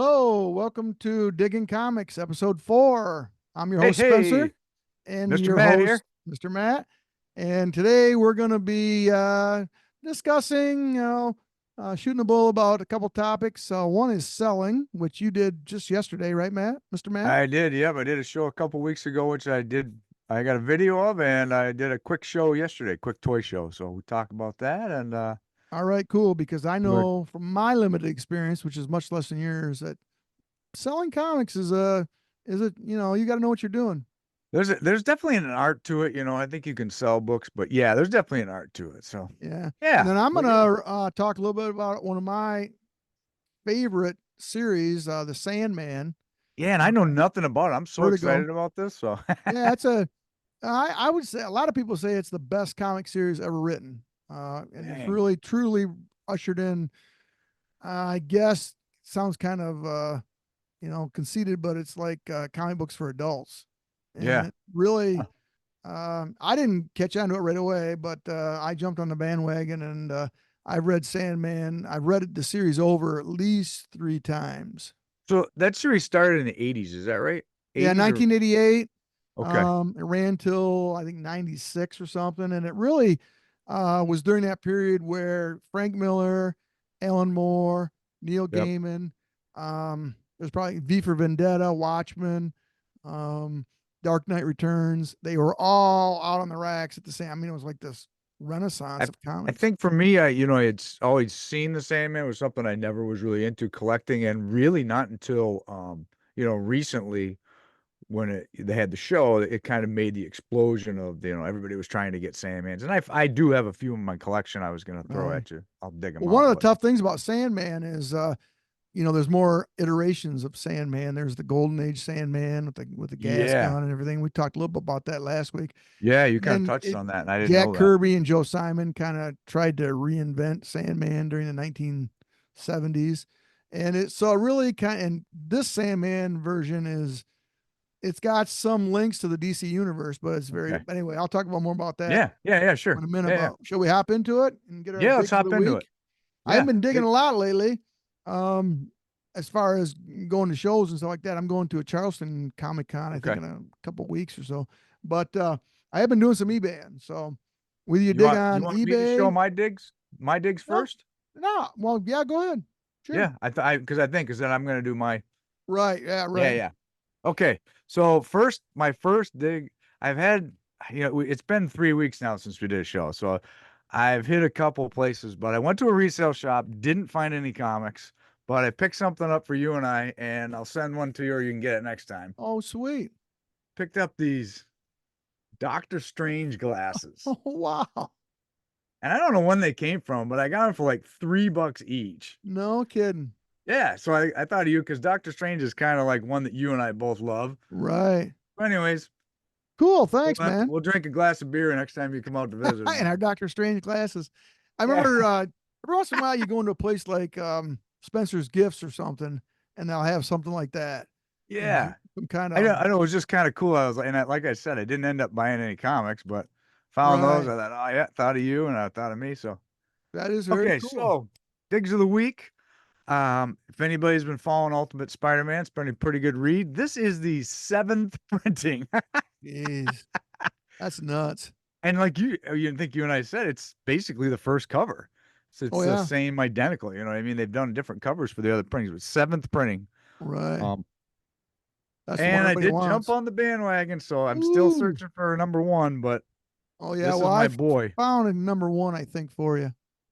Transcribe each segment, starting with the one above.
Hello, welcome to Digging Comics, episode 4. I'm your Hey, host, Spencer, hey, and Mr. your Matt here. host, Mr. Matt. And today we're going to be discussing, shooting the bull about a couple topics. One is selling, which you did just yesterday, right, Matt? Mr. Matt? I did, yep. I did a show a couple weeks ago, which I did. I got a video of, and I did a quick show yesterday, quick toy show. So we talk about that, and All right, cool. Because I we're, know from my limited experience, which is much less than yours, that selling comics is you got to know what you're doing. there's definitely an art to it. I think you can sell books, but yeah, there's definitely an art to it. So Yeah. And yeah, then I'm but going yeah, to talk a little bit about one of my favorite series, The Sandman, yeah. And I uh, know nothing about it. I'm so Vertigo. excited about this. So Yeah, I would say a lot of people say it's the best comic series ever written. And it's dang, really, truly ushered in, I guess, sounds kind of, conceited, but it's like comic books for adults. And yeah. it really, I didn't catch on to it right away, but I jumped on the bandwagon and I've read Sandman. I've read the series over at least 3 times. So that series started in the '80s, is that right? Yeah, '80s or 1988. okay, It ran till I think 96 or something. And it really was during that period where Frank Miller, Alan Moore, Neil yep. Gaiman, there's probably V for Vendetta, Watchmen, um, Dark Knight Returns. They were all out on the racks at the same. I mean, it was like this I renaissance of I comics. think for me, it's always seen the Sandman was something I never was really into collecting, and really not until recently when they had the show, it kind of made the explosion of everybody was trying to get Sandmans, and I do have a few in my collection I was gonna throw Right. at you. I'll dig them Well, one out, of the but tough things about Sandman is there's more iterations of Sandman. There's the Golden Age Sandman with the gas yeah, gun and everything. We talked a little bit about that last week. yeah, you kind of And touched on that, and I didn't Jack know that. Kirby and Joe Simon kind of tried to reinvent Sandman during the 1970s. And it really and this Sandman version it's got some links to the DC universe, but it's very Okay, anyway. I'll talk about more about that yeah, yeah, yeah, sure, in a minute. yeah, yeah, But shall we hop into it and get our yeah. Let's digs of the hop into it. week? I haven't Yeah, been digging a lot lately. Um, as far as going to shows and stuff like that, I'm going to a Charleston Comic Con, I think, okay. in a couple of weeks or so. But I have been doing some eBaying. So, whether you You dig want you on want me to show eBay, my digs no, first? no, well, yeah, go ahead. Sure. Yeah, because then I'm gonna do my Right. Yeah. yeah, Right. yeah. Okay. So my first dig, I've had, it's been 3 weeks now since we did a show. So I've hit a couple places, but I went to a resale shop, didn't find any comics, but I picked something up for you and I, and I'll send one to you or you can get it next time. Oh, sweet. Picked up these Doctor Strange glasses. Oh, wow. And I don't know when they came from, but I got them for like $3 each. No kidding. Yeah. So I thought of you because Doctor Strange is kind of like one that you and I both love. Right. But anyways, Cool. Thanks, man. we'll drink a glass of beer next time you come out to visit And me. our Doctor Strange glasses. I Yeah, remember every once in a while you go into a place like Spencer's Gifts or something, and they'll have something like that. yeah. Some kind I know. of I know. It was just kind of cool. I was like, like I said, I didn't end up buying any comics, but found those. right. I thought, oh yeah, thought of you, and I thought of me. So That is very okay, cool. so digs of the week. If anybody's been following Ultimate Spider-Man, it's been a pretty good read. This is the seventh printing, Jeez, that's nuts. and like you think you and I said, it's basically the first cover. So Oh it's the yeah, same identical. You know what I mean? They've done different covers for the other printings, but seventh printing. right. Um, That's the one And I everybody did jump wants. on the bandwagon, so I'm still Ooh. searching for number one, but Oh yeah. this Well, is my boy. found a number one, I think, for you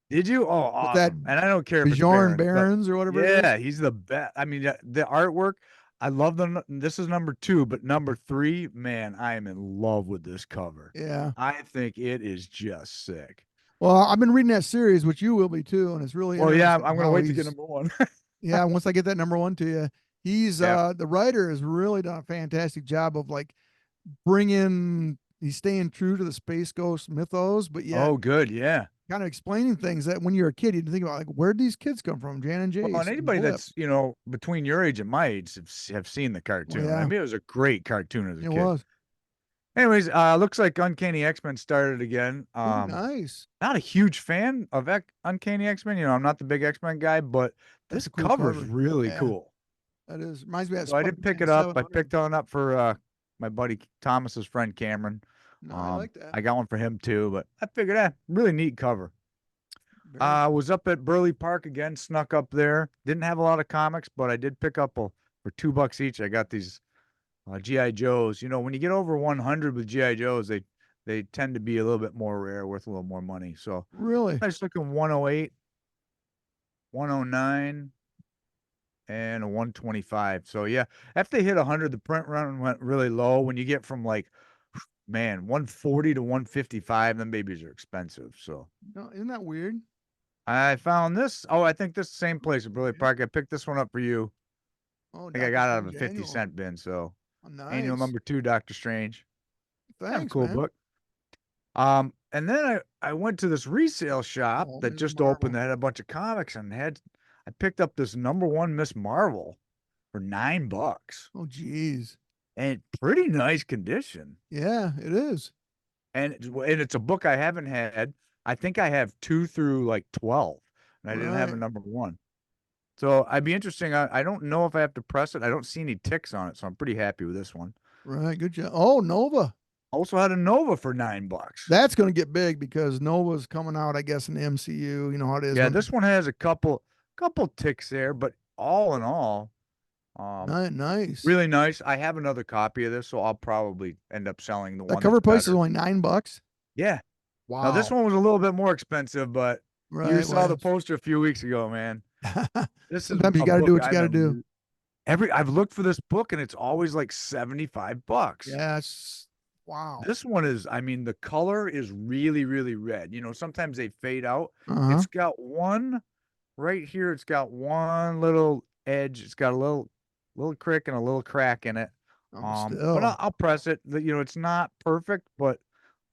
Did you? Oh, with that awesome. And I don't care if it's Bjorn Barons, but Barons or whatever it is. yeah, he's the best. I mean, the artwork, I love them. This is number two, but number three, man, I am in love with this cover. Yeah. I think it is just sick. Well, I've been reading that series, which you will be too, and it's really Well, yeah, interesting I'm gonna how wait to get he's. number one. Yeah, once I get that number one to you, he's Yeah. the writer has really done a fantastic job of like bringing. He's staying true to the Space Ghost mythos, but yet Oh, good. Yeah. kind of explaining things that when you're a kid, you think about like where'd these kids come from? Jan and Well, and Jace and anybody Blip. that's between your age and my age have seen the Oh cartoon. I yeah, mean, it was a great cartoon as a it kid. was. Anyways, looks like Uncanny X-Men started again. Ooh, nice. Not a huge fan of Uncanny X-Men. I'm not the big X-Men guy, but That's this a cool cover's cover. really Yeah. cool. That is reminds me of So I did pick Spider-Man it up. I 700. picked one up for my buddy Thomas's friend Cameron. No, I like that. I got one for him too, but I figured, really neat cover. Very Was up at Burley Park again, snuck up there. Didn't have a lot of comics, but I did pick up for $2 each. I got these GI Joes. You know, when you get over 100 with GI Joes, they tend to be a little bit more rare, worth a little more money. So really I was looking 108, 109, and a 125. So yeah, after they hit 100, the print run went really low. When you get from like, man, 140 to 155, then babies are expensive. So no, isn't that weird? I found this. Oh, I think this same place at Burley Park. I picked this one up for you. Oh, I think I Doctor got it out of a Strange 50 annual. cent bin. So Oh, annual nice. number 2, Doctor Strange. Kind of Thanks, cool man. book. And then I went to this resale shop Oh, that Ms. just opened Marvel. that had a bunch of comics and I picked up this #1 Miss Marvel for $9 Oh, geez. and pretty nice condition. Yeah, it is. And it's a book I haven't had. I think I have 2 through like 12, and I didn't have a Right. #1. So I'd be interesting. I don't know if I have to press it. I don't see any ticks on it, so I'm pretty happy with this one. Right. Good job. Oh, Nova. Also had a Nova for $9. That's going to get big because Nova's coming out, I guess, in the MCU. You know how it is Yeah, when this one has a couple ticks there, but all in all, nice. really nice. I have another copy of this, so I'll probably end up selling the The one that's cover price is better. only $9. Yeah. Now this Wow. one was a little bit more expensive, but you Right. saw the Well, poster a few weeks ago, man. This is sometimes you a got to do book what you got to do. I've looked for this book and it's always like $75. Yes. Wow. This one is, I mean, the color is really, really red. You know, sometimes they fade out. Uh huh. It's got one right here. It's got one little edge. It's got a little crick and a little crack in it. Oh, But still. I'll press it. You know, it's not perfect, but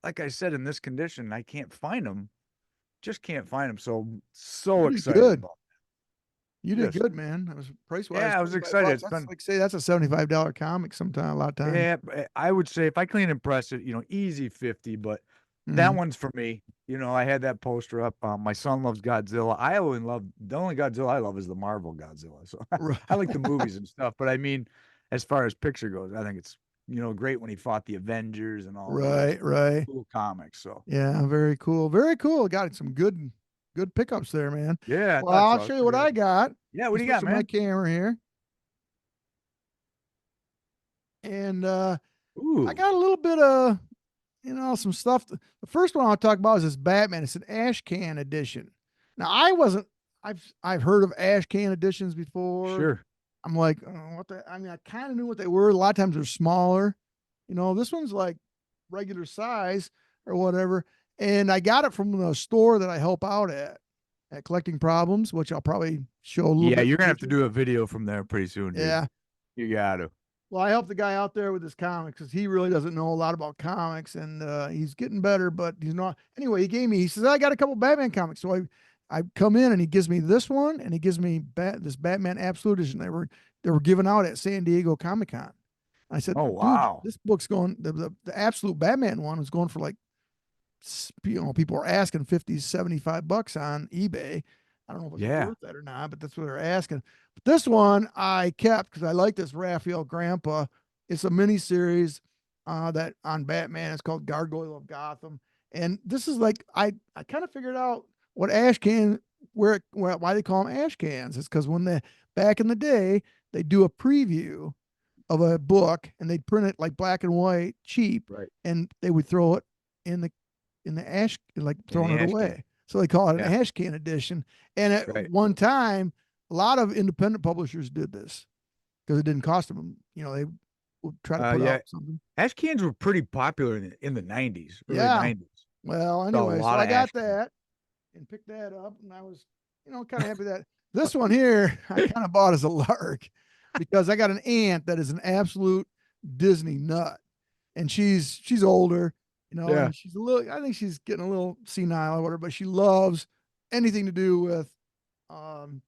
like I said, in this condition, I can't find them. Just can't find them. So You did excited good. about You did just good, man. That was price wise, yeah, I was excited. $75. It's That's been like say that's a $75 comic sometime a lot of times. yeah, I would say if I clean and press it, you know, easy 50, but that Mhm. one's for me. You know, I had that poster up. My son loves Godzilla. I only love the only Godzilla I love is the Marvel Godzilla. So I like the movies and stuff, but I mean, as far as picture goes, I think it's great when he fought the Avengers and all those Right, right. cool comics. So Yeah, very cool. Very cool. Got some good pickups there, man. yeah, I Well, thought I'll so. I show you what figured I got. yeah, what I'm do you got, switching my man? camera here. And I Ooh, got a little bit of, some stuff. The first one I'll talk about is this Batman. It's an ash can edition. Now I wasn't I've heard of ash can editions before. sure. I'm like, oh, what the I mean, I kind of knew what they were. A lot of times they're smaller. This one's like regular size or whatever. And I got it from the store that I help out at Collecting Problems, which I'll probably show a little Yeah, bit in you're the gonna have to future. do a video from there pretty soon, dude. Yeah. You got to. Well, I helped the guy out there with his comics because he really doesn't know a lot about comics, and he's getting better, but he's not. Anyway, he says, I got a couple Batman comics. So I come in and he gives me this one and he gives me this Batman Absolute Edition. They were giving out at San Diego Comic Con. I said, Oh dude, wow. this book's going, the Absolute Batman one was going for like, people are asking 50, $75 on eBay. I don't know if it's Yeah. worth that or not, but that's what they're asking. But this one I kept because I like this Raphael Grandpa. It's a mini series that on Batman. It's called Gargoyle of Gotham. And this is like I kind of figured out what ash can why they call them ash cans. It's because when they back in the day they do a preview of a book and they'd print it like black and white cheap Right. and they would throw it in the ash, like In throwing the it ash can. away. So they call it an Yeah. ash can edition. And at Right. one time, a lot of independent publishers did this because it didn't cost them. They would try to put Yeah. out something. Ash cans were pretty popular in the 90s, early Yeah. 90s. Well, Saw a anyway, so lot I of ash got cans. that and picked that up, and I was, kind of happy that this one here I kind of bought as a lark because I got an aunt that is an absolute Disney nut, and she's older, Yeah. and she's a little. I think she's getting a little senile or whatever, but she loves anything to do with, um,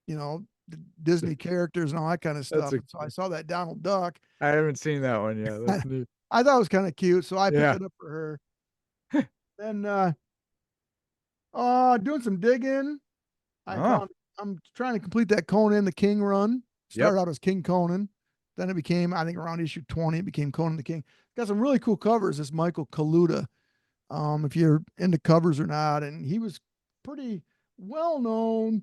the Disney characters and all that kind of That's stuff. a And so I saw that Donald Duck. I haven't seen that one yet. That's neat. I thought it was kind of cute, so I picked Yeah. it up for her. Then, doing some digging. I Oh, found I'm trying to complete that Conan the King run. Started out as King Conan. Then it became, I think around issue 20, it became Conan the King. Got some really cool covers, this Michael Kaluta. If you're into covers or not. And he was pretty well known.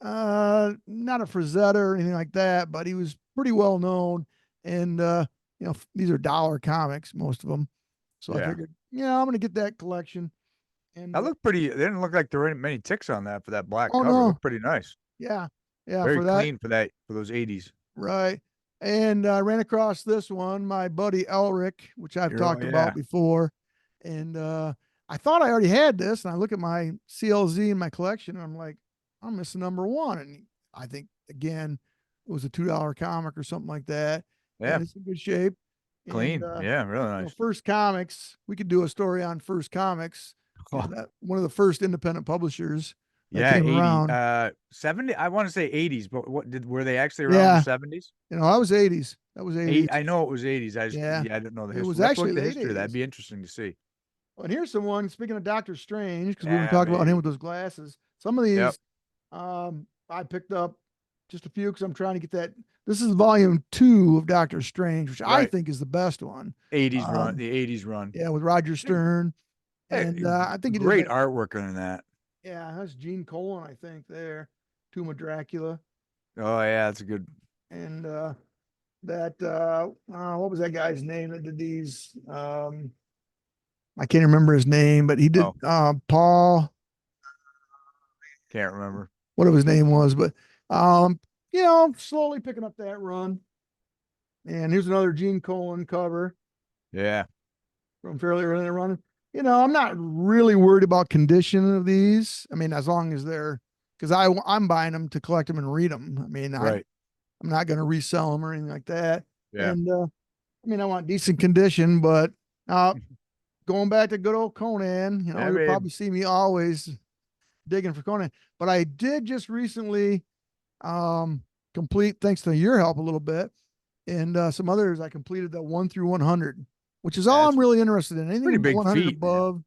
Not a Frazetta or anything like that, but he was pretty well known. And these are dollar comics, most of them. So I Yeah. figured, I'm gonna get that collection. And That looked pretty. They didn't look like there were many ticks on that for that black oh cover. It no, looked pretty nice. yeah, yeah, Very for that, clean for that, for those 80s. right. And I ran across this one, my buddy Elric, which I've talked Yeah. about before. And I thought I already had this, and I look at my CLZ in my collection, and I'm like, I'm missing number one. And I think again, it was a $2 comic or something like that, Yeah. and it's in good shape. And Clean. Yeah. Really nice. First Comics, we could do a story on First Comics. That one of the first independent publishers that Yeah. came 80, around. 70. I want to say 80s, but were they actually around in Yeah, the 70s? I was 80s. That was 80s. I know it was 80s. Yeah, I didn't know the it was history. Let's actually look the late history. That'd 80s. be interesting to see. Well, and here's someone, speaking of Doctor Strange, because we were Yeah, talking about him baby. with those glasses. Some of Yep. these I picked up just a few because I'm trying to get that. This is volume 2 of Doctor Strange, which I Right. think is the best one. 80s run. The 80s run. Yeah, with Roger Stern. And I think he did great that. artwork on that. Yeah, that's Gene Colan, I think, there. Tomb of Dracula. Oh, yeah, that's a good. And what was that guy's name that did these? I can't remember his name, but he did Paul. Can't remember Whatever his name was, but slowly picking up that run. And here's another Gene Colan cover. Yeah. From fairly early in the run. I'm not really worried about condition of these. I mean, as long as they're, because I'm buying them to collect them and read them. I mean, right. I'm not going to resell them or anything like that. Yeah. And I want decent condition, but going back to good old Conan, you'll probably see me always digging for Conan. But I did just recently complete, thanks to your help a little bit, and some others, I completed the 1 through 100, which is all I'm really interested in. Anything pretty big 100 feat, above.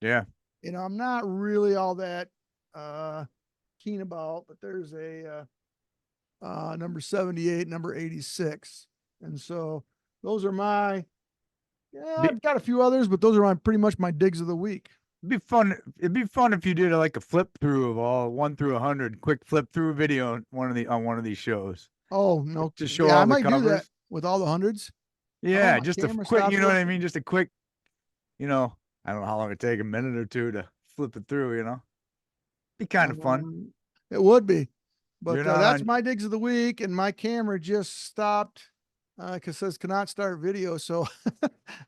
Man. Yeah. I'm not really all that keen about, but there's a number 78, number 86. And so those are my, I've got a few others, but those are pretty much my digs of the week. It'd be fun if you did like a flip through of all 1 through 100, quick flip through video on one of these shows. Oh no, to show all I the might covers. do that with all the hundreds. Yeah, just a quick, you know what I mean? Just a quick, I don't know how long it'd take, a minute or two to flip it through, Be kind of fun. It would be. But that's my digs of the week, and my camera just stopped because it says cannot start video. So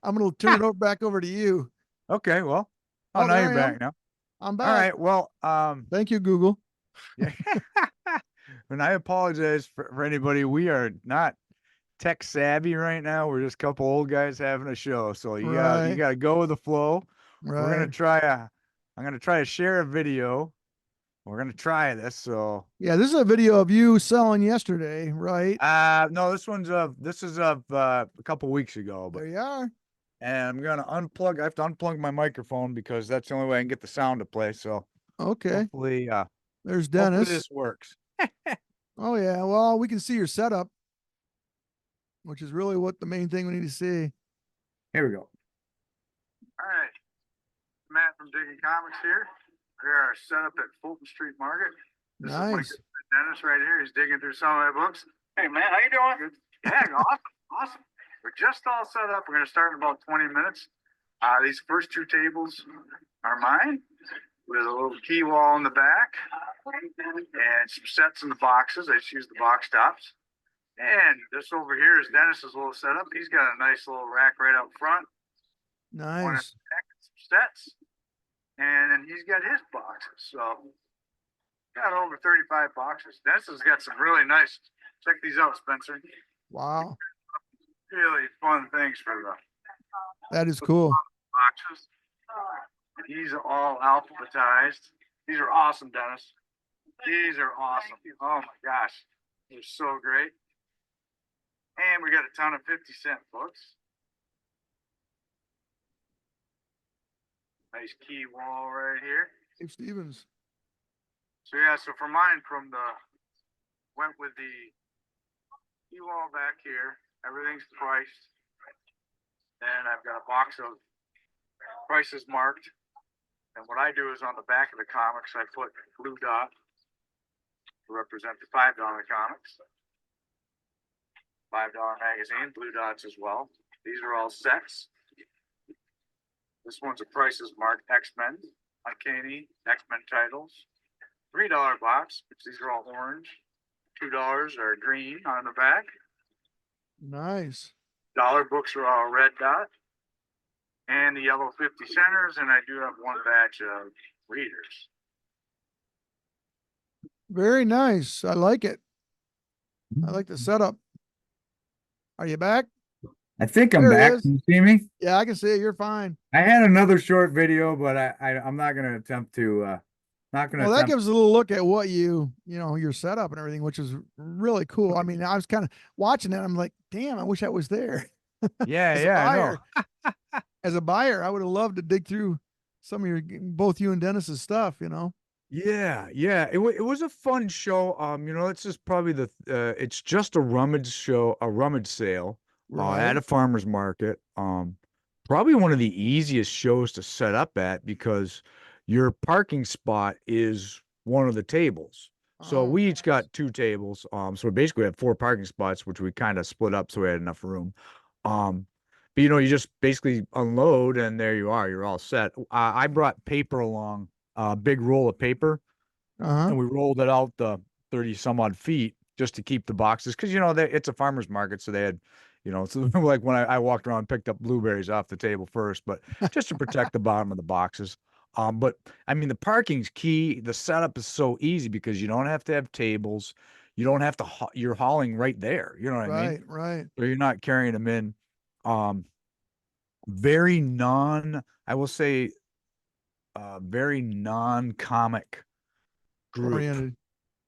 I'm going to turn it back over to you. Okay, well, now you're back now. I'm back. All right, well, thank you, Google. Yeah. And I apologize for anybody. We are not tech savvy right now. We're just a couple old guys having a show. So you gotta go with the flow. Right. I'm gonna try to share a video. We're gonna try this. So yeah, this is a video of you selling yesterday, right? No, this is of a couple weeks ago. But there you are. And I'm gonna unplug. I have to unplug my microphone because that's the only way I can get the sound to play. So okay. Hopefully, there's Dennis. Hopefully this works. Oh yeah, well, we can see your setup, which is really what the main thing we need to see. Here we go. All right, Matt from Digging Comics here. We are set up at Fulton Street Market. This nice. is Dennis right here. He's digging through some of my books. Hey man, how you doing? Good. Yeah, awesome. We're just all set up. We're going to start in about 20 minutes. These first 2 tables are mine. With a little key wall in the back and some sets in the boxes. I just use the box tops. And this over here is Dennis's little setup. He's got a nice little rack right up front. Nice. Some sets. And then he's got his boxes. So got over 35 boxes. Dennis has got some really nice. Check these out, Spencer. Wow. Really fun things for the. That is cool. Boxes. These are all alphabetized. These are awesome, Dennis. These are awesome. Oh my gosh. They're so great. And we got a ton of 50-cent books. Nice key wall right here. Dave Stevens. So yeah, so for mine went with the you all back here. Everything's priced. And I've got a box of prices marked. And what I do is on the back of the comics, I put blue dot to represent the $5 comics. $5 magazine, blue dots as well. These are all sets. This one's a prices marked X-Men, Uncanny, X-Men titles. $3 box, which these are all orange. $2 are green on the back. Nice. Dollar books are all red dot. And the yellow 50 centers, and I do have one batch of readers. Very nice. I like it. I like the setup. Are you back? I think I'm There he back. is. Can you see me? Yeah, I can see it. You're fine. I had another short video, but I'm not going to attempt to, Well, that gives a little look at what your setup and everything, which is really cool. I mean, I was kind of watching it. I'm like, damn, I wish I was there. Yeah, I know. As a buyer, I would have loved to dig through some of both you and Dennis's stuff, Yeah. It was a fun show. It's just probably it's just a rummage show, a rummage sale, at a farmer's market. Probably one of the easiest shows to set up at because your parking spot is one of the tables. So we each got 2 tables. So we basically have 4 parking spots, which we kind of split up so we had enough room. But you just basically unload and there you are. You're all set. I brought paper along, a big roll of paper, and we rolled it out the 30 some odd feet just to keep the boxes. Cause it's a farmer's market. So they had, so like when I walked around and picked up blueberries off the table first, but just to protect the bottom of the boxes. But I mean, the parking's key. The setup is so easy because you don't have to have tables. You don't have to, you're hauling right there. You know what I mean? Right. So you're not carrying them in. I will say, very non-comic group Oriented.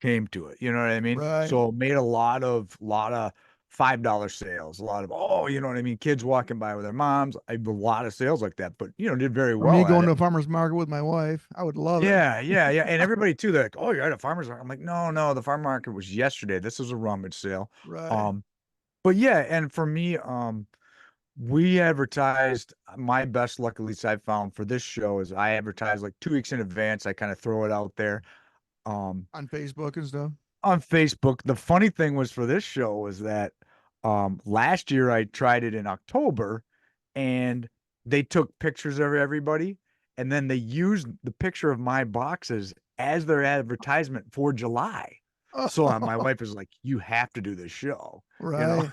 came to it. You know what I mean? Right. So made a lot of $5 sales, a lot of, you know what I mean? Kids walking by with their moms. I have a lot of sales like that, but did very well. Me at going it. to a farmer's market with my wife, I would love it. Yeah. And everybody too, they're like, oh, you're at a farmer's market. I'm like, no, the farmer market was yesterday. This is a rummage sale. Right. But yeah, and for me, we advertised. My best luck, at least I found for this show, is I advertised like 2 weeks in advance. I kind of throw it out there. On Facebook and stuff. On Facebook. The funny thing was for this show was that last year I tried it in October and they took pictures of everybody and then they used the picture of my boxes as their advertisement for July. So my wife was like, you have to do this show. Right.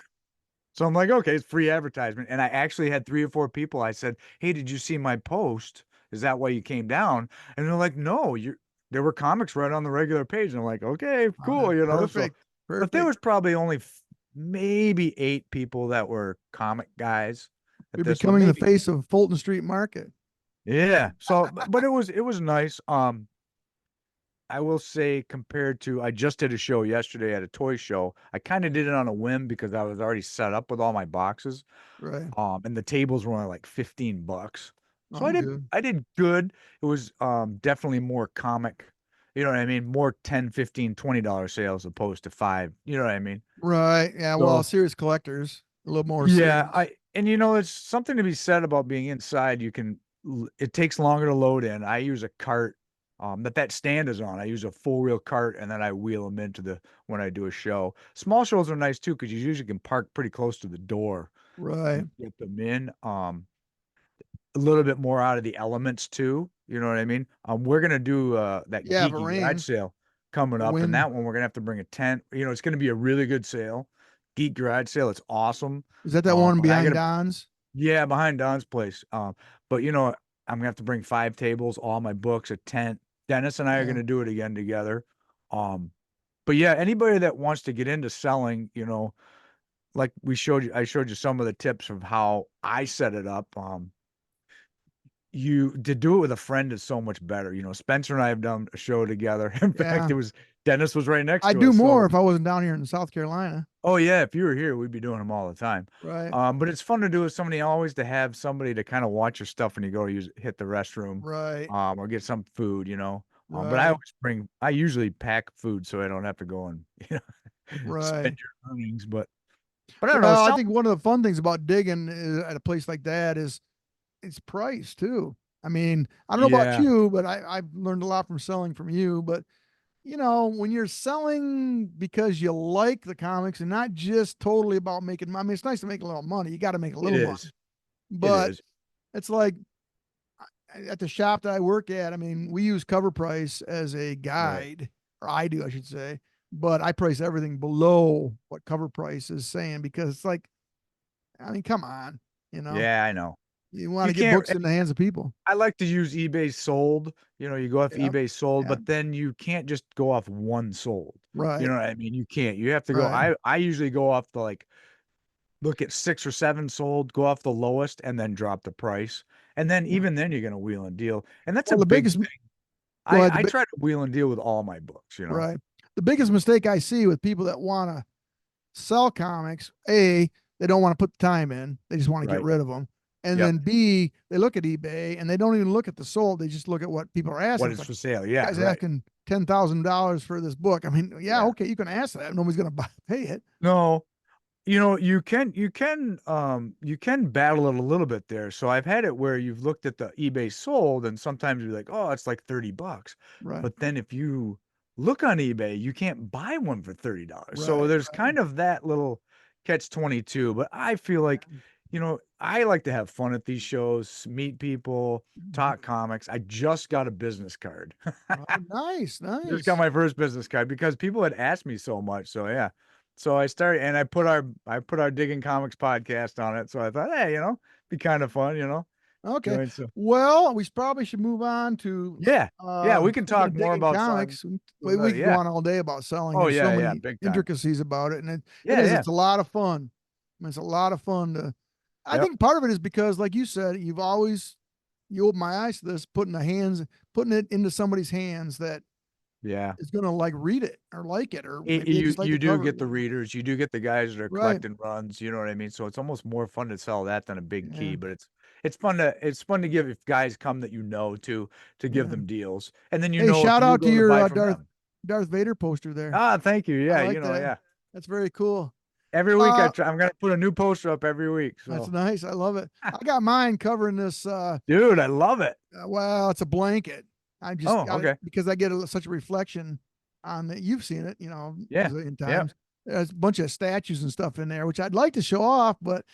So I'm like, okay, it's free advertisement. And I actually had 3 or 4 people. I said, hey, did you see my post? Is that why you came down? And they're like, no, there were comics right on the regular page. And I'm like, okay, cool. Perfect. But there was probably only maybe 8 people that were comic guys. You're becoming the face of Fulton Street Market. Yeah. So, but it was nice. I will say compared to, I just did a show yesterday at a toy show. I kind of did it on a whim because I was already set up with all my boxes. Right. And the tables were only like $15. So Good. I did good. It was definitely more comic, you know what I mean? More $10, $15, $20 sales opposed to 5, you know what I mean? Right. Yeah. So, well, serious collectors, a little more. Yeah. Serious. It's something to be said about being inside. It takes longer to load in. I use a cart that stand is on. I use a 4-wheel cart and then I wheel them into when I do a show. Small shows are nice too, because you usually can park pretty close to the door. Right. Get them in. A little bit more out of the elements too. You know what I mean? We're gonna do that geeky garage sale coming up, and that one we're gonna have to bring a tent. It's gonna be a really good sale. Geek garage sale. It's awesome. Is that one behind Don's? Yeah, behind Don's place. But I'm gonna have to bring 5 tables, all my books, a tent. Dennis and I are gonna do it again together. But yeah, anybody that wants to get into selling, like I showed you some of the tips of how I set it up. To do it with a friend is so much better. Spencer and I have done a show together. In fact, Dennis was right next to us. I'd do more if I wasn't down here in South Carolina. Oh yeah, if you were here, we'd be doing them all the time. Right. But it's fun to do with somebody, always to have somebody to kind of watch your stuff when you go hit the restroom. Right. Or get some food, Right. But I usually pack food so I don't have to go and, right. spend your earnings. But But I don't know. Well, I think one of the fun things about digging at a place like that is it's price too. I mean, I don't know about Yeah, you, but I've learned a lot from selling from you. But when you're selling because you like the comics and not just totally about making, I mean, it's nice to make a little money. You got to make a it little money, is. It but is. it's like at the shop that I work at, I mean, we use cover price as a Right. guide, or I do, I should say, but I price everything below what cover price is saying because it's like, I mean, come on, Yeah, I know. you want You to get can't. books in the hands of people. I like to use eBay sold. You go off Yep. eBay sold, Yep. but then you can't just go off one sold. You Right. know what I mean? You can't. You have to go. Right. I usually go off the like look at 6 or 7 sold, go off the lowest, and then drop the price. And then Yeah. even then you're gonna wheel and deal. And that's Well, a the big biggest, thing. go ahead. I try to wheel and deal with all my books. Right. The biggest mistake I see with people that want to sell comics, A, they don't want to put the time in. They just want to get Right. rid of them. And Yep. then B, they look at eBay and they don't even look at the sold. They just look at what people are asking. What It's is like, for sale? Yeah, guy's right. asking $10,000 for this book. I mean, Yeah. okay, you can ask that. Nobody's going to pay it. No, you can battle it a little bit there. So I've had it where you've looked at the eBay sold and sometimes you're like, oh, it's like $30. Right. But then if you look on eBay, you can't buy one for $30. So Right, there's right. kind of that little catch 22. But I feel like, I like to have fun at these shows, meet people, talk comics. I just got a business card. Oh, nice, Just got nice. my first business card because people had asked me so much. So yeah. So I started and I put our Digging Comics podcast on it. So I thought, hey, be kind of fun, Okay. join some. Well, we probably should move on to Yeah. Yeah, we can speaking talk of more digging about comics. We better. could go Yeah. on all day about selling. Oh There's so yeah, many big time. intricacies about it, and it Yeah, is. yeah. It's a lot of fun. I mean, it's a lot of fun to. I Yep. think part of it is because, like you said, you opened my eyes to this, putting it into somebody's hands that Yeah. is going to like read it or like it, or maybe they You just like you the do cover. get the readers, you do get the guys that are Right. collecting runs, you know what I mean? So it's almost more fun to sell that than a big Yeah. key, but it's fun to give if guys come that to give Yeah. them deals. And then Hey, if shout you out to go to your buy from Darth them. Darth Vader poster there. Ah, thank you. I Yeah, like that. yeah. That's very cool. Every week Uh, I'm gonna put a new poster up every week. That's So nice. I love it. I got mine covering this. dude, I love it. Well, it's a blanket. I just Oh, got okay. it because I get such a reflection on it. You've seen it, Yeah. a zillion Yep. times. There's a bunch of statues and stuff in there, which I'd like to show off, but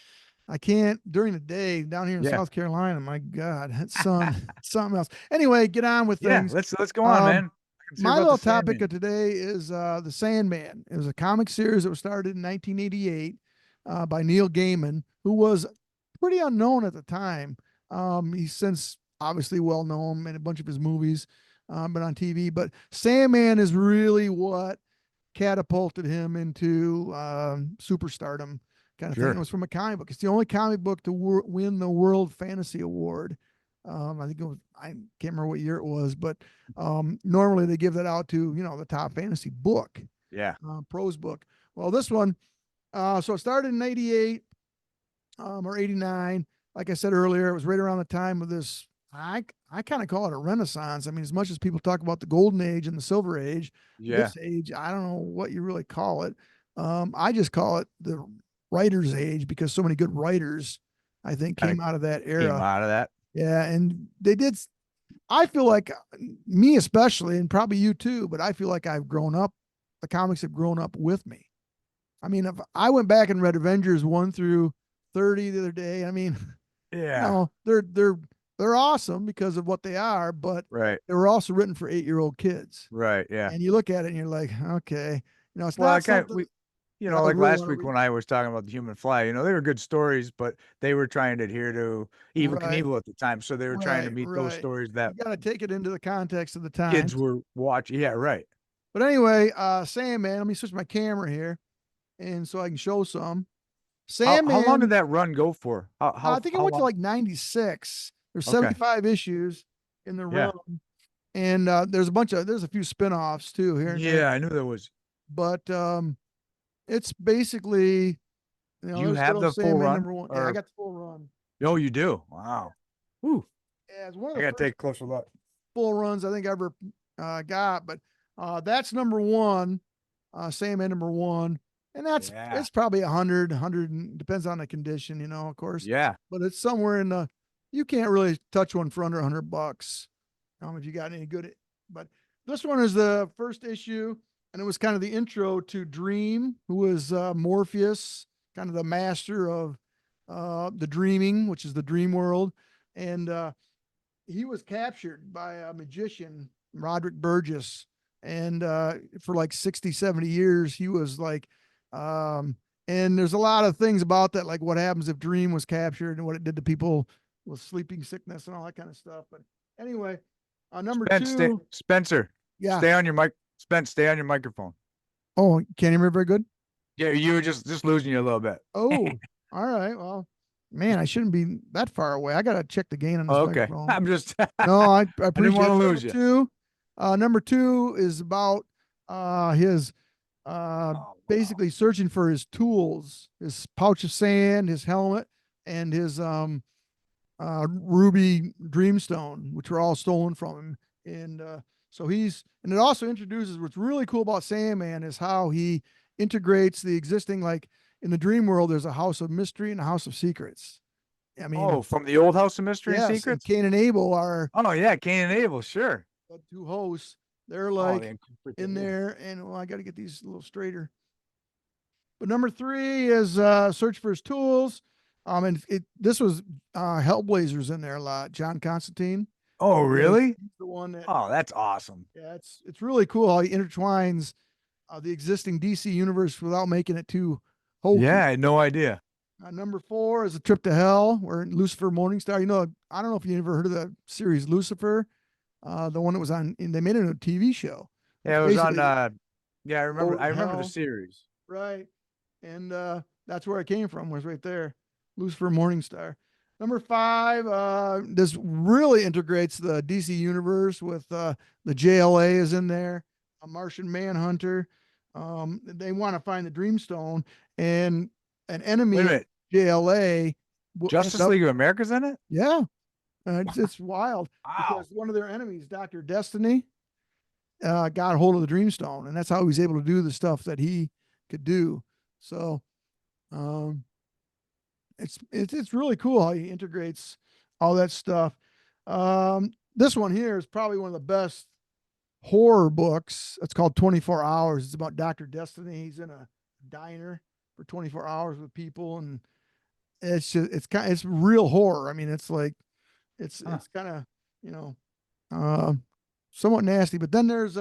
I can't during the day down here in Yeah. South Carolina. My God, that sun, something else. Anyway, get on with Yeah, things. let's go on, man. My little topic of today is the Sandman. It was a comic series that was started in 1988 by Neil Gaiman, who was pretty unknown at the time. He's since obviously well known in a bunch of his movies, been on TV. But Sandman is really what catapulted him into superstardom kind of thing. Sure. It was from a comic book. It's the only comic book to win the World Fantasy Award. I think I can't remember what year it was, but normally they give that out to, the top fantasy book, Yeah. prose book. Well, this one, so it started in 88 or 89. Like I said earlier, it was right around the time of this. I kind of call it a renaissance. I mean, as much as people talk about the golden age and the silver age, Yeah. this age, I don't know what you really call it. I just call it the writer's age because so many good writers, I think, came out of that era. Came out of that. Yeah, and they did. I feel like me especially, and probably you too, but I feel like I've grown up. The comics have grown up with me. I mean, if I went back and read Avengers 1 through 30 the other day, I mean, Yeah. they're awesome because of what they are, but Right. they were also written for 8-year-old kids. Right. Yeah. And you look at it and you're like, okay, it's Well, not something. like really last wanna week when I was talking about the Human Fly, they were good stories, but they were trying to adhere to Evel Right. Knievel at the time, so they were trying to meet those Right. stories that You got to take it into the context of the time. kids were watching. Yeah, right. But anyway, Sandman, let me switch my camera here, and so I can show some. Sandman. How long did that run go for? I think it went to long? like 96. There's Okay. 75 issues in the Yeah. run, and there's a few spin-offs too here. And there. Yeah, I knew there was. But it's basically, Do you there's have little the full Sandman run? number 1. Yeah, I Or got the full run. oh, you do. Wow. Woo. Yeah, it's one of I the gotta first take a closer look. full runs I think I ever got. But that's number 1, Sandman number 1. And that's Yeah. it's probably 100, depends on the condition, of course. Yeah. But it's somewhere in the you can't really touch one for under $100. If you got any good. But this one is the first issue, and it was kind of the intro to Dream, who was Morpheus, kind of the master of the dreaming, which is the dream world. And he was captured by a magician, Roderick Burgess. And for like 60, 70 years, he was like, and there's a lot of things about that, like what happens if Dream was captured and what it did to people with sleeping sickness and all that kind of stuff. But anyway, number two. Spencer, Yeah. stay on your mic. Stay on your microphone. Oh, can't hear me very good? Yeah, you were just losing you a little bit. Oh, all right. Well, man, I shouldn't be that far away. I got to check the gain on this Okay. microphone. I'm just. No, I I appreciate didn't want to it. lose you. Number two is about his basically searching for his tools, his pouch of sand, his helmet, and his ruby dreamstone, which were all stolen from him. And and it also introduces what's really cool about Sandman is how he integrates the existing, like in the dream world, there's a house of mystery and a house of secrets. I mean, from the old House of Mystery and yes, Secrets? Cain and Abel are Oh, yeah, Cain and Abel, sure. the two hosts. They're Oh, like they incorporated in that. there, and I got to get these a little straighter. But number three is search for his tools. And this was Hellblazer's in there a lot. John Constantine. Oh, really? He's the one that. Oh, that's awesome. Yeah, it's really cool how he intertwines the existing DC universe without making it too hokey. Yeah, I had no idea. Number four is A Trip to Hell, where Lucifer Morningstar. I don't know if you ever heard of the series Lucifer, the one that was on. And they made it a TV show. Yeah, it was on. Yeah, I remember. Lord I remember Hell. the series. Right, and that's where it came from. Was right there, Lucifer Morningstar. Number five, this really integrates the DC universe with the JLA is in there, a Martian Manhunter. They want to find the Dreamstone, and an enemy Wait a of minute. JLA. Justice League of America's in it? Yeah, it's wild Wow. because one of their enemies, Dr. Destiny, got hold of the Dreamstone, and that's how he was able to do the stuff that he could do. So, it's really cool how he integrates all that stuff. This one here is probably one of the best horror books. It's called 24 Hours. It's about Dr. Destiny. He's in a diner for 24 hours with people, and it's real horror. I mean, it's like it's kind of somewhat nasty. But then there's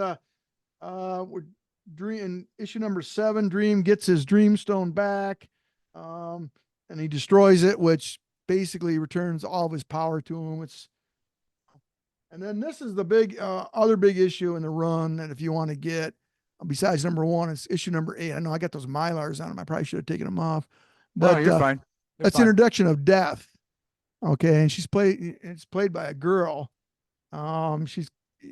Dream issue number 7. Dream gets his Dreamstone back, and he destroys it, which basically returns all of his power to him. And then this is the big other big issue in the run that if you want to get besides number 1, it's issue number 8. I know I got those Mylars on them. I probably should have taken them off, but no, you're fine. That's introduction of Death. Okay, and it's played by a girl. She's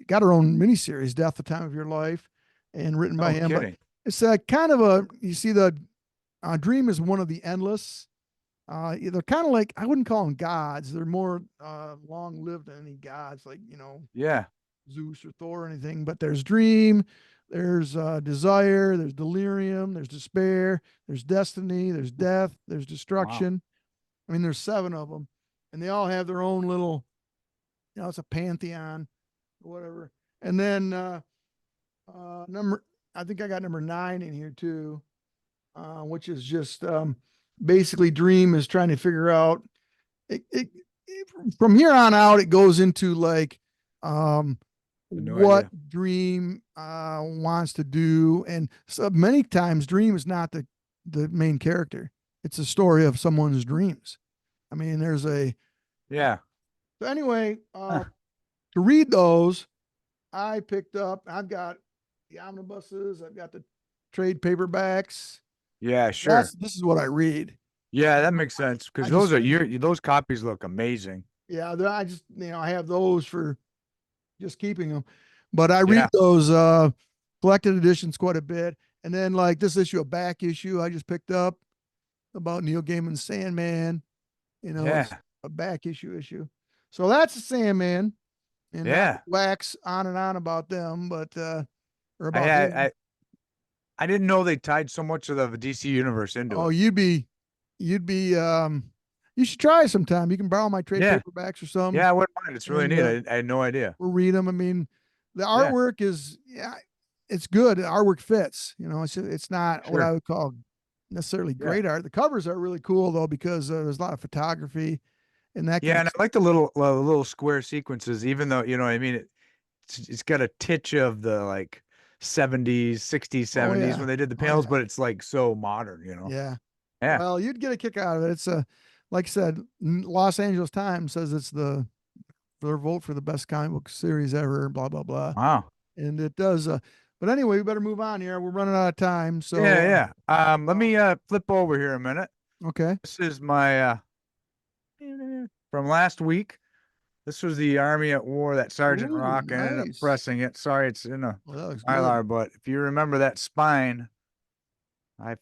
got her own miniseries, Death: The Time of Your Life, and written by him. Kidding. But it's kind of you see the Dream is one of the endless. They're kind of like, I wouldn't call them gods. They're more long-lived than any gods, like Yeah. Zeus or Thor or anything. But there's Dream, there's desire, there's delirium, there's despair, there's destiny, there's death, there's destruction. Wow. I mean, there's 7 of them, and they all have their own little, it's a pantheon or whatever. And then I think I got number 9 in here too, which is just basically Dream is trying to figure out from here on out. It goes into like what idea. Dream wants to do, and so many times Dream is not the main character. It's a story of someone's dreams. I mean, there's so anyway, to read those, I picked up, I've got the omnibuses, I've got the trade paperbacks. Yeah, sure. This is what I read. Yeah, that makes sense, because those copies look amazing. Yeah, I just I have those for just keeping them, but I read those collected editions quite a bit. And then like this issue, a back issue I just picked up about Neil Gaiman's Sandman. It's a back issue. So that's a Sandman, and wax on and on about them, but or about I didn't know they tied so much of the DC universe into Oh, it. you should try it sometime. You can borrow my trade Yeah. paperbacks or something. Yeah, I wouldn't mind. It's really And, neat. I had no idea. We'll read them. I mean, the Yeah. artwork is, it's good. The artwork fits. It's not what Sure. I would call necessarily great art. The covers are really cool though because there's a lot of photography, and that. Yeah, and I like the little square sequences, even though you know what I mean. It's got a titch of the like 70s, 60s, 70s yeah. when they did the Oh, panels, yeah. but it's like so modern, you know. Yeah. Yeah. Well, you'd get a kick out of it. It's like I said, Los Angeles Times says it's their vote for the best comic book series ever. Blah blah blah. Wow. And it does. But anyway, we better move on here. We're running out of time. So Yeah. Let me flip over here a minute. Okay. This is my from last week. This was the Army at War, that Sergeant Ooh, Rock. I ended up nice. pressing it. Sorry, it's in a Well, that looks Mylar, good. but if you remember that spine, I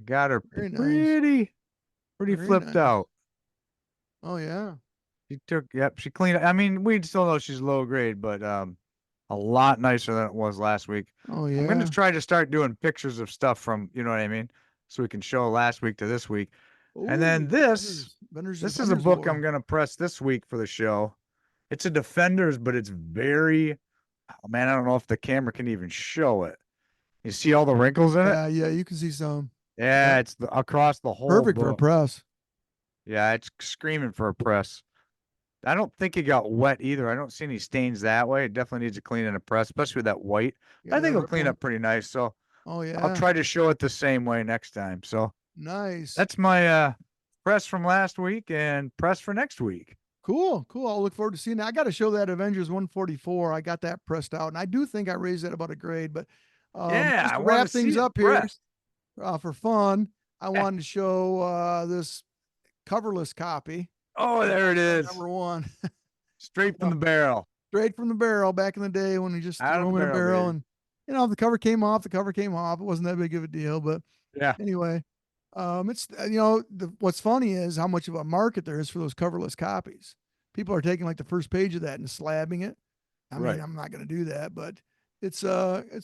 got her Very nice. pretty Very flipped nice. out. Oh yeah. She cleaned it. I mean, we still know she's low grade, but a lot nicer than it was last week. Oh I'm gonna yeah. try to start doing pictures of stuff from, you know what I mean? So we can show last week to this week. And then Ooh, this Defenders is a book War. I'm gonna press this week for the show. It's a Defenders, but it's very, oh man, I don't know if the camera can even show it. You see all the wrinkles in it? Yeah, you can see some. Yeah, Yeah. it's across the whole Perfect for a book. press. Yeah, it's screaming for a press. I don't think it got wet either. I don't see any stains that way. It definitely needs to clean in a press, especially with that white. Yeah, I think that it'll clean ripple. up pretty nice. So Oh I'll yeah. try to show it the same way next time. So Nice. that's my press from last week and press for next week. Cool. I'll look forward to seeing that. I got to show that Avengers 144. I got that pressed out, and I do think I raised that about a grade. But Yeah, just I to want wrap to see things it up here pressed. for fun, I wanted to show this coverless copy. Oh, there it is. Number one. Straight from the barrel. Straight from the barrel back in the day when we just Out threw of them the in a barrel, barrel. baby. And, if the cover came off, It wasn't that big of a deal. But Yeah. anyway, it's, what's funny is how much of a market there is for those coverless copies. People are taking like the first page of that and slabbing it. I mean, Right. I'm not going to do that, but it's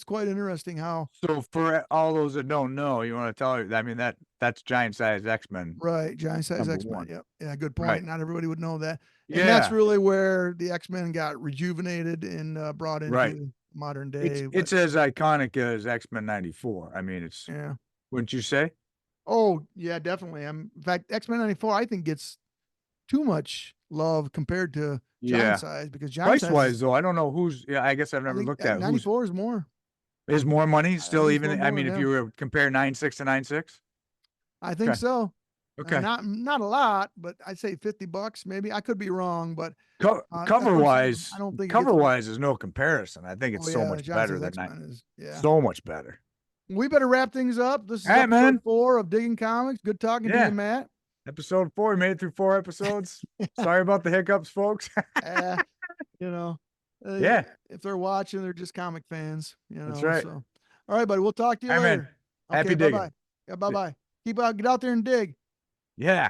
quite interesting how. So for all those that don't know, you want to tell her, I mean, that's Giant Size X-Men. Right, giant size Number X-Men. one. Yep. Yeah, good point. Right. Not everybody would know that. And that's Yeah. really where the X-Men got rejuvenated and brought into Right. modern day. It's as iconic as X-Men 94. I mean, it's, Yeah. wouldn't you say? Oh, yeah, definitely. In fact, X-Men 94, I think, gets too much love compared to Yeah. Giant Size because Giant Size Price-wise, though, I don't know who's, I guess I've I never think looked at who's, 94 is more. is more money I still think it's even, still I more, mean, if yeah. you were compare 9.6 to 9.6? I think Okay. so. Okay. Not a lot, but I'd say $50 maybe. I could be wrong, but Cover-wise, I don't think it gets cover-wise is no comparison. I think it's Oh so yeah, much Giant better Size than X-Men is so much better. We better wrap things up. This is All right, episode man. 4 of Digging Comics. Good talking to Yeah. you, Matt. Episode 4, we made it through 4 episodes. Sorry about the hiccups, folks. You know, Yeah. if they're watching, they're just comic fans. That's right. So, all right, buddy. We'll talk to you All right, man. later. Happy Okay, digging. bye-bye. Yeah, bye-bye. Get out there and dig. Yeah.